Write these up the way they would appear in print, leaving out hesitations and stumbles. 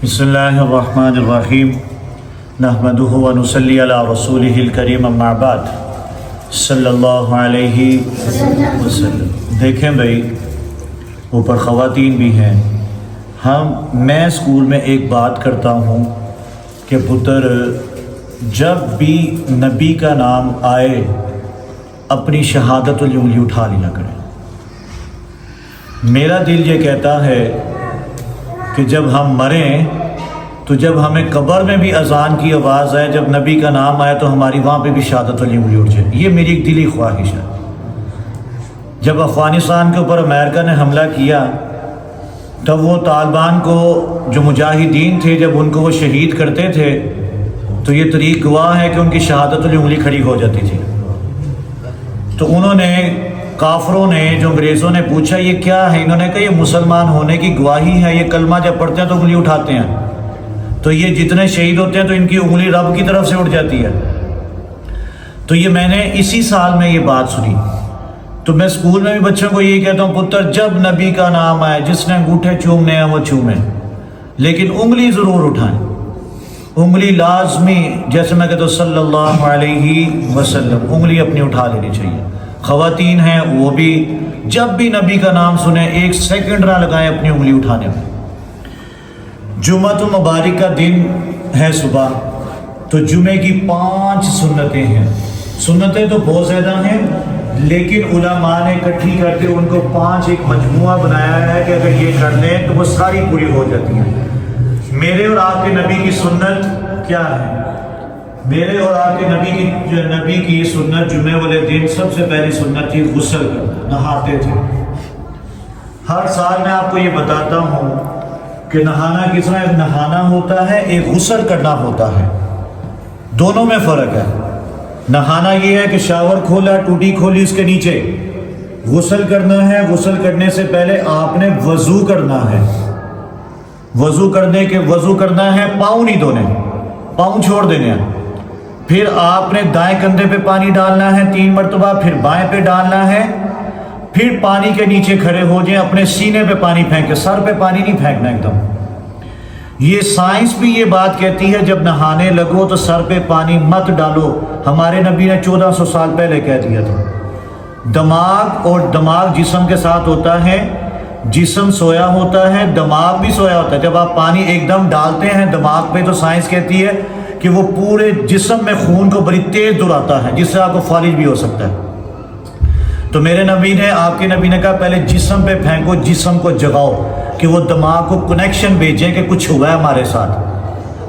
بسم اللہ الرحمن الرحیم نحمدہ و نصلی علی رسولہ الکریم اما بعد صلی اللہ علیہ وسلم۔ دیکھیں بھائی، اوپر خواتین بھی ہیں۔ میں اسکول میں ایک بات کرتا ہوں کہ پتر جب بھی نبی کا نام آئے اپنی شہادت والی انگلی اٹھا لیا کریں۔ میرا دل یہ کہتا ہے کہ جب ہم مریں تو جب ہمیں قبر میں بھی اذان کی آواز آئے، جب نبی کا نام آئے تو ہماری وہاں پہ بھی شہادت والی انگلی اٹھ جائے۔ یہ میری ایک دلی خواہش ہے۔ جب افغانستان کے اوپر امریکہ نے حملہ کیا تب وہ طالبان کو، جو مجاہدین تھے، جب ان کو وہ شہید کرتے تھے تو یہ طریق گواہ ہے کہ ان کی شہادت والی انگلی کھڑی ہو جاتی تھی۔ تو انہوں نے، کافروں نے، جو انگریزوں نے پوچھا یہ کیا ہے، انہوں نے کہا یہ مسلمان ہونے کی گواہی ہے، یہ کلمہ جب پڑھتے ہیں تو انگلی اٹھاتے ہیں، تو یہ جتنے شہید ہوتے ہیں تو ان کی انگلی رب کی طرف سے اٹھ جاتی ہے۔ تو یہ میں نے اسی سال میں یہ بات سنی، تو میں اسکول میں بھی بچوں کو یہی کہتا ہوں، پتر جب نبی کا نام آئے جس نے انگوٹھے چومنے ہیں وہ چومیں، لیکن انگلی ضرور اٹھائیں، انگلی لازمی، جیسے میں کہتا ہوں صلی اللہ علیہ وسلم، انگلی اپنی اٹھا لینی چاہیے۔ خواتین ہیں وہ بھی جب بھی نبی کا نام سنیں ایک سیکنڈ نہ لگائیں اپنی انگلی اٹھانے میں۔ جمعہ مبارک کا دن ہے صبح، تو جمعے کی 5 سنتیں ہیں۔ سنتیں تو بہت زیادہ ہیں، لیکن علماء نے اکٹھی کر کے ان کو 5 ایک مجموعہ بنایا ہے کہ اگر یہ کر لیں تو وہ ساری پوری ہو جاتی ہیں۔ میرے اور آپ کے نبی کی سنت کیا ہے؟ میرے اور آپ کے نبی کی سنت جمعے والے دن سب سے پہلی سنت تھی غسل کرنا، نہاتے تھے۔ ہر سال میں آپ کو یہ بتاتا ہوں کہ نہانا کس طرح، ایک نہانا ہوتا ہے، ایک غسل کرنا ہوتا ہے، دونوں میں فرق ہے۔ نہانا یہ ہے کہ شاور کھولا، ٹوٹی کھولی اس کے نیچے، غسل کرنا ہے، غسل کرنے سے پہلے آپ نے وضو کرنا ہے، وضو کرنا ہے، پاؤں نہیں دھونے، پاؤں چھوڑ دینے ہیں۔ پھر آپ نے دائیں کندھے پہ پانی ڈالنا ہے 3 مرتبہ، پھر بائیں پہ ڈالنا ہے، پھر پانی کے نیچے کھڑے ہو جائیں، اپنے سینے پہ پانی پھینکے، سر پہ پانی نہیں پھینکنا ایک دم۔ یہ سائنس بھی یہ بات کہتی ہے جب نہانے لگو تو سر پہ پانی مت ڈالو، ہمارے نبی نے 1400 سال پہلے کہہ دیا تھا۔ دماغ جسم کے ساتھ ہوتا ہے، جسم سویا ہوتا ہے، دماغ بھی سویا ہوتا ہے۔ جب آپ پانی ایک دم ڈالتے ہیں دماغ پہ تو سائنس کہتی ہے کہ وہ پورے جسم میں خون کو بڑی تیز دوڑاتا ہے، جس سے آپ کو فالج بھی ہو سکتا ہے۔ تو میرے نبی نے، آپ کے نبی نے کہا پہلے جسم پہ پھینکو، جسم کو جگاؤ کہ وہ دماغ کو کنیکشن بھیجیں کہ کچھ ہوا ہے ہمارے ساتھ۔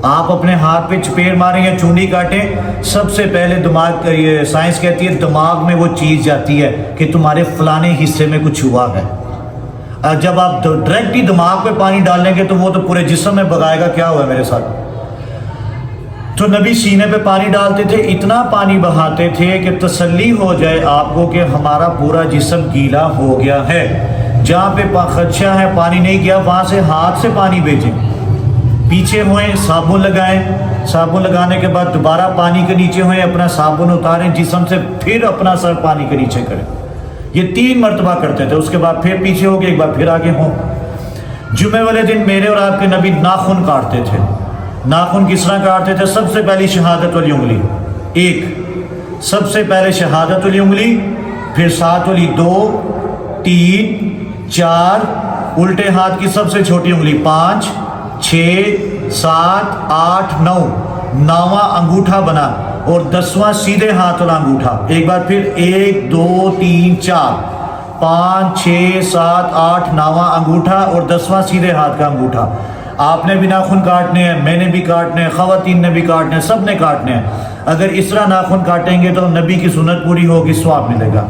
آپ اپنے ہاتھ پہ چپیڑ ماریں یا چونڈی کاٹیں، سب سے پہلے دماغ، یہ سائنس کہتی ہے دماغ میں وہ چیز جاتی ہے کہ تمہارے فلانے حصے میں کچھ ہوا ہے۔ اور جب آپ ڈائریکٹ ہی دماغ پہ پانی ڈالیں گے تو وہ تو پورے جسم میں بگائے گا کیا ہوا ہے میرے ساتھ۔ تو نبی سینے پہ پانی ڈالتے تھے، اتنا پانی بہاتے تھے کہ تسلی ہو جائے آپ کو کہ ہمارا پورا جسم گیلا ہو گیا ہے۔ جہاں پہ خدشہ ہے پانی نہیں گیا وہاں سے ہاتھ سے پانی بھیجیں، پیچھے ہوئیں، صابن لگائیں، صابن لگانے کے بعد دوبارہ پانی کے نیچے ہوئیں، اپنا صابن اتاریں جسم سے، پھر اپنا سر پانی کے نیچے کریں۔ یہ 3 مرتبہ کرتے تھے، اس کے بعد پھر پیچھے ہو گئے، ایک بار پھر آگے ہوں۔ جمعے والے دن میرے اور آپ کے نبی ناخن کاٹتے تھے۔ ناخن کس طرح کاٹتے تھے؟ سب سے پہلی شہادت والی انگلی ایک، سب سے پہلے شہادت والی انگلی، پھر 7 والی 2، 3، 4، الٹے ہاتھ کی سب سے چھوٹی انگلی 5، 6، 7، 8، 9، 9واں انگوٹھا بنا، اور 10واں سیدھے ہاتھ والا انگوٹھا۔ ایک بار پھر 1، 2، 3، 4، 5، 6، 7، 8، 9واں انگوٹھا اور 10واں سیدھے ہاتھ کا انگوٹھا۔ آپ نے بھی ناخن کاٹنے ہیں، میں نے بھی کاٹنے ہیں، خواتین نے بھی کاٹنے ہیں، سب نے کاٹنے ہیں۔ اگر اس طرح ناخن کاٹیں گے تو نبی کی سنت پوری ہوگی، ثواب ملے گا۔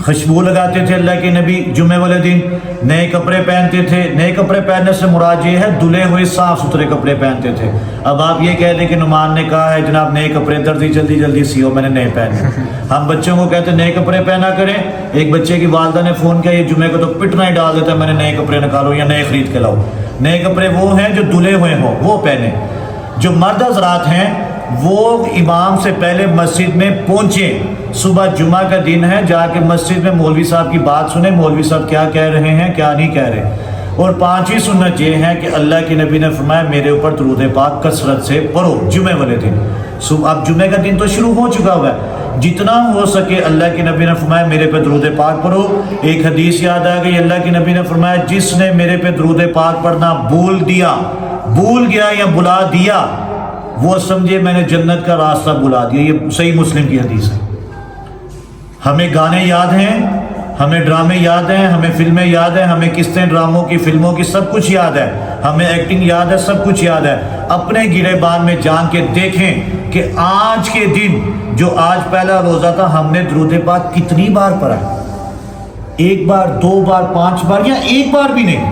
خوشبو لگاتے تھے اللہ کے نبی، جمعے والے دن نئے کپڑے پہنتے تھے۔ نئے کپڑے پہننے سے مراد یہ ہے دھلے ہوئے صاف ستھرے کپڑے پہنتے تھے۔ اب آپ یہ کہہ دیں کہ نعمان نے کہا ہے جناب نئے کپڑے درزی جلدی سیو، میں نے نئے پہنے۔ ہم بچوں کو کہتے ہیں نئے کپڑے پہنا کریں۔ ایک بچے کی والدہ نے فون کیا، یہ جمعے کو تو پٹنا ہی ڈال دیتا ہے، میں نے نئے کپڑے نکالو یا نئے خرید کے لاؤ۔ نئے کپڑے وہ ہیں جو دھلے ہوئے ہوں، وہ پہنے۔ جو مرد حضرات ہیں وہ امام سے پہلے مسجد میں پہنچیں۔ صبح جمعہ کا دن ہے، جا کے مسجد میں مولوی صاحب کی بات سنیں، مولوی صاحب کیا کہہ رہے ہیں کیا نہیں کہہ رہے۔ اور پانچویں سنت یہ ہے کہ اللہ کے نبی نے فرمایا میرے اوپر درود پاک کثرت سے پڑھو جمعے والے دن. اب جمعے کا دن تو شروع ہو چکا ہوا ہے, جتنا ہو سکے اللہ کے نبی نے فرمایا میرے پہ درود پاک پڑھو. ایک حدیث یاد آ گئی, اللہ کے نبی نے فرمایا جس نے میرے پہ درود پاک پڑھنا بھول گیا یا بلا دیا, وہ سمجھے میں نے جنت کا راستہ بلا دیا. یہ صحیح مسلم کی حدیث ہے. ہمیں گانے یاد ہیں, ہمیں ڈرامے یاد ہیں, ہمیں فلمیں یاد ہیں, ہمیں قسطیں ڈراموں کی فلموں کی سب کچھ یاد ہے, ہمیں ایکٹنگ یاد ہے, سب کچھ یاد ہے. اپنے گریبان میں جان کے دیکھیں کہ آج کے دن جو آج پہلا روزہ تھا ہم نے درود پاک کتنی بار پڑھا ہے؟ 1 بار 2 بار 5 بار یا 1 بار بھی نہیں.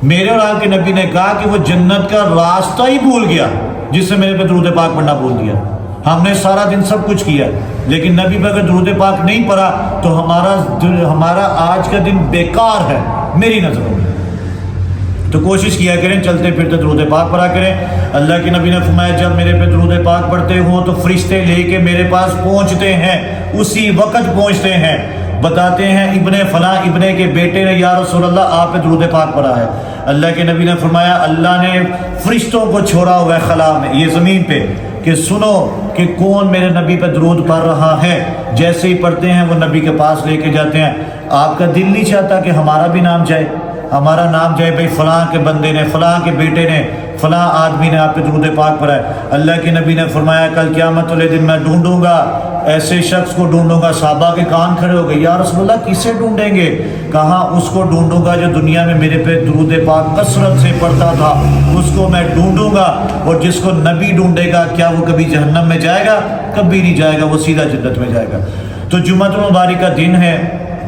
میرے اور آپ کے نبی نے کہا کہ وہ جنت کا راستہ ہی بھول گیا جس نے میرے پہ درود پاک پڑھنا بھول دیا. ہم نے سارا دن سب کچھ کیا لیکن نبی پہ اگر درود پاک نہیں پڑھا تو ہمارا آج کا دن بیکار ہے میری نظروں میں. تو کوشش کیا کریں چلتے پھرتے درود پاک پڑھا کریں. اللہ کے نبی نے فرمایا جب میرے پہ درود پاک پڑھتے ہو تو فرشتے لے کے میرے پاس پہنچتے ہیں, اسی وقت پہنچتے ہیں, بتاتے ہیں ابن فلاں ابن کے بیٹے نے یا رسول اللہ آپ پہ درود پاک پڑھا ہے. اللہ کے نبی نے فرمایا اللہ نے فرشتوں کو چھوڑا ہوا ہے خلا میں, یہ زمین پہ, کہ سنو کہ کون میرے نبی پہ درود پڑھ رہا ہے. جیسے ہی پڑھتے ہیں وہ نبی کے پاس لے کے جاتے ہیں. آپ کا دل نہیں چاہتا کہ ہمارا بھی نام جائے, ہمارا نام جائے بھائی فلاں کے بندے نے, فلاں کے بیٹے نے, فلاں آدمی نے آپ پہ درود پاک پڑھا ہے. اللہ کے نبی نے فرمایا کل قیامت والے دن میں ڈھونڈوں گا, ایسے شخص کو ڈھونڈوں گا. صحابہ کے کان کھڑے ہو گئے, یا رسول اللہ کسے ڈھونڈیں گے؟ کہا اس کو ڈھونڈوں گا جو دنیا میں میرے پہ درود پاک کثرت سے پڑھتا تھا, اس کو میں ڈھونڈوں گا. اور جس کو نبی ڈھونڈے گا کیا وہ کبھی جہنم میں جائے گا؟ کبھی نہیں جائے گا, وہ سیدھا جنت میں جائے گا. تو جمعہ المبارک کا دن ہے,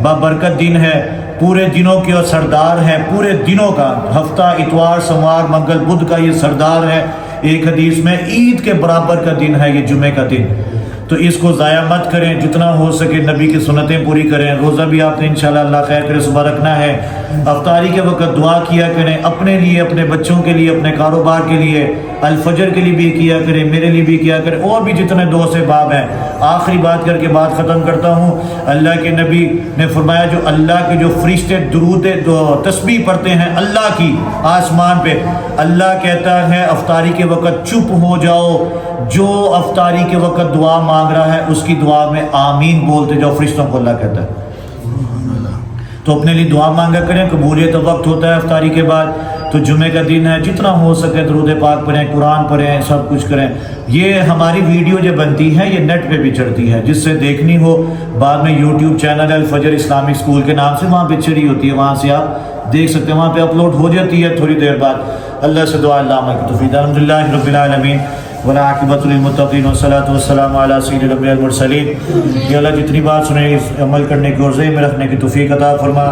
بابرکت دن ہے, پورے دنوں کی سردار ہے, پورے دنوں کا, ہفتہ اتوار سوموار منگل بدھ کا یہ سردار ہے. ایک حدیث میں عید کے برابر کا دن ہے یہ جمعے کا دن. تو اس کو ضائع مت کریں, جتنا ہو سکے نبی کی سنتیں پوری کریں. روزہ بھی آپ نے انشاءاللہ اللہ خیر کرے صبح رکھنا ہے. افطاری کے وقت دعا کیا کریں, اپنے لیے, اپنے بچوں کے لیے, اپنے کاروبار کے لیے, الفجر کے لیے بھی کیا کریں, میرے لیے بھی کیا کریں, اور بھی جتنے دوست احباب ہیں. آخری بات کر کے بات ختم کرتا ہوں. اللہ کے نبی نے فرمایا جو اللہ کے جو فرشتے درود تسبیح پڑھتے ہیں اللہ کی آسمان پہ, اللہ کہتا ہے افطاری کے وقت چپ ہو جاؤ, جو افطاری کے وقت دعا مانگ رہا ہے اس کی دعا میں آمین بولتے جاؤ. فرشتوں کو اللہ کہتا ہے. تو اپنے لیے دعا مانگا کریں, قبولیت وقت ہوتا ہے افطاری کے بعد. تو جمعے کا دن ہے, جتنا ہو سکے درود پاک پڑھیں, قرآن پڑھیں, سب کچھ کریں. یہ ہماری ویڈیو جو بنتی ہے یہ نیٹ پہ بھی چڑھتی ہے, جس سے دیکھنی ہو بعد میں یوٹیوب چینل الفجر اسلامک اسکول کے نام سے وہاں پہ چڑھی ہوتی ہے, وہاں سے آپ دیکھ سکتے ہیں, وہاں پہ اپلوڈ ہو جاتی ہے تھوڑی دیر بعد. اللہ سے دعا اللہ علیہ توفیق. الحمدللہ رب العالمین والعاقبۃ للمتقین والصلاۃ والسلام علی سید الانبیاء والمرسلین. یا اللہ جتنی بات سنیں اس عمل کرنے کی اور ذہن میں رکھنے کی توفیق عطا فرما.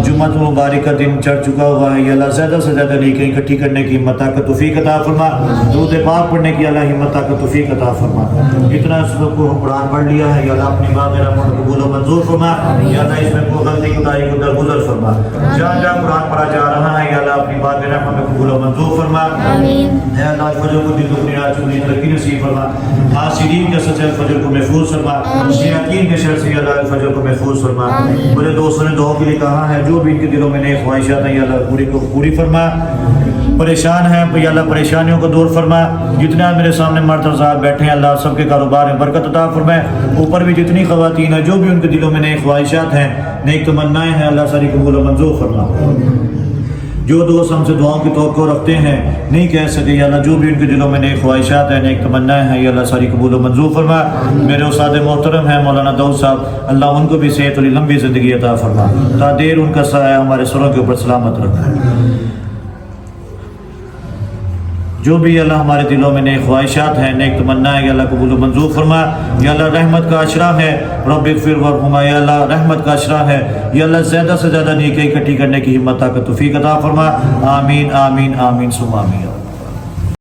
جمعہ مبارک کا دن چڑھ چکا ہوا ہے, یا اللہ زیادہ سے زیادہ نیکیاں اکٹھی کرنے کی ہمت طاقت توفیق عطا فرما. درود پاک پڑھنے کی اللہ ہمت طاقت توفیق عطا فرما. اتنا سب کو قرآن پڑھ لیا ہے, یا اللہ اپنی بات میرا قبول و منظور فرما. یا اللہ اس میں کوئی غلطی کوتاہی کو درگزر فرما. جہاں جہاں قرآن پڑھا جا رہا ہے یا اللہ اپنی بات میرا قبول و منظور فرما. یا اللہ فجر کو دل دنیا چنی ترقی نصیب فرما. حاسدین کے سچے الفجر کو محفوظ فرما. شیاطین کے شر سے اللہ الفجر کو محفوظ فرما. میرے دوستوں نے دعا کے لیے کہا ہے, جو بھی ان کے دلوں میں نئے خواہشات ہیں یا اللہ پوری کو پوری فرما. پریشان ہیں یا اللہ پریشانیوں کو دور فرما. جتنے میرے سامنے مرد حضرات بیٹھے ہیں اللہ سب کے کاروبار میں برکت عطا فرمائے. اوپر بھی جتنی خواتین ہیں جو بھی ان کے دلوں میں نئے خواہشات ہیں, نیک تمنائیں ہیں, اللہ ساری قبول و منظور فرما. جو دوست ہم سے دعاؤں کی توقع رکھتے ہیں نہیں کہہ سکے, یا اللہ جو بھی ان کے دلوں میں نیک خواہشات ہیں, نیک تمنائیں ہیں, یا اللہ ساری قبول و منظور فرما. میرے استاد محترم ہیں مولانا داؤد صاحب, اللہ ان کو بھی صحت و لمبی زندگی عطا فرما. تا دیر ان کا سایہ ہمارے سروں کے اوپر سلامت رکھنا. جو بھی اللہ ہمارے دلوں میں نیک خواہشات ہیں, نیک تمنائیں, یا اللہ قبول و منظور فرما. یا اللہ رحمت کا عشرہ ہے, رب اغفر وارحم. یا اللہ رحمت کا عشرہ ہے, یا اللہ زیادہ سے زیادہ نیکی اکٹھی کرنے کی ہمت طاقت توفیق عطا فرما. آمین آمین آمین ثم آمین.